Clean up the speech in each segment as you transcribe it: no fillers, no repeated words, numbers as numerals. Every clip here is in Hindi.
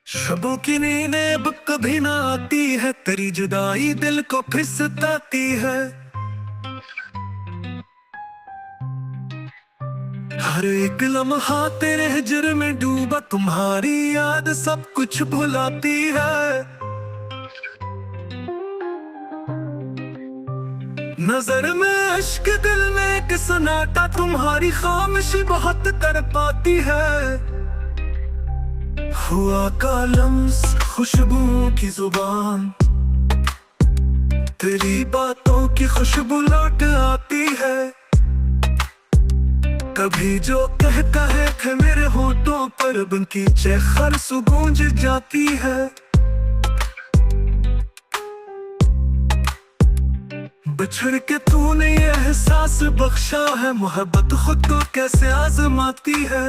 शबों की नींद अब कभी ना आती है, तेरी जुदाई दिल को फिर सताती है। हर एक लम्हा तेरे हिज्र में डूबा, तुम्हारी याद सब कुछ भुलाती है। नजर में अश्क दिल में एक सन्नाटा, तुम्हारी खामोशी बहुत तड़पाती है। हुआ का लम्स खुशबुओं की जुबान, तेरी बातों की खुशबू लौट आती है। कभी जो कहता है कि मेरे होठों पर अब उनकी चेखर गूंज जाती है। बिछड़ के तूने ये एहसास बख्शा है, मोहब्बत खुद को कैसे आजमाती है।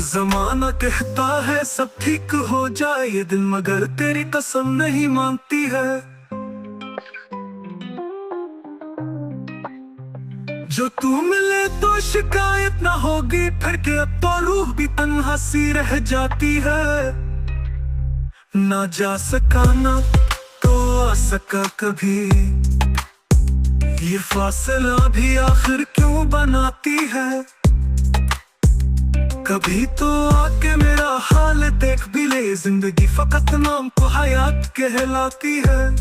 जमाना कहता है सब ठीक हो जाए ये दिल, मगर तेरी कसम नहीं मानती है। जो तू मिले तो शिकायत ना होगी फिर के, अब तो रूह भी तन्हा सी रह जाती है। ना जा सका ना तो आ सका कभी, ये फासला भी आखिर क्यों बनाती है। कभी तो आके मेरा हाल देख भी ले, जिंदगी फकत नाम को हयात कहलाती है।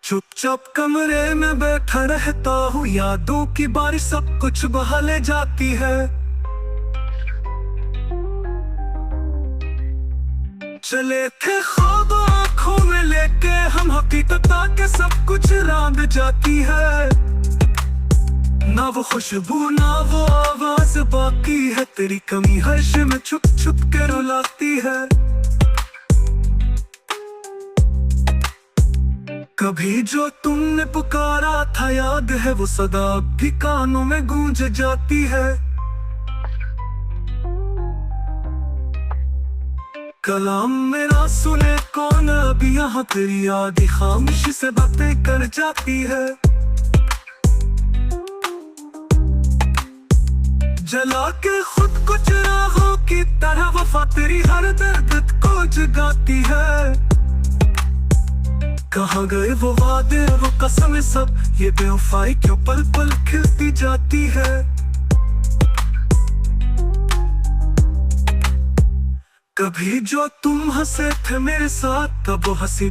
चुपचाप कमरे में बैठा रहता हूँ, यादों की बारिश सब कुछ बहा ले जाती है। चले थे ख्वाब आँखों में लेके हम, हकीकत के सब कुछ रांध जाती है। ना वो खुशबू ना वो आवाज बाकी है, तेरी कमी हर्ष में छुप छुप के रुलाती है। कभी जो तुमने पुकारा था याद है, वो सदा अब भी कानों में गूंज जाती है। कलाम मेरा सुने कौन अब यहाँ, तेरी याद खामोशी से बातें कर जाती है। जला के खुद को चिरागों की तरह वफा तेरी हर दर्द को जगाती है। कहाँ गए वो वादे वो कसमें सब, ये बेवफाई क्यों पल पल खिलती जाती है। कभी जो तुम हंसे थे मेरे साथ, तब वो हंसी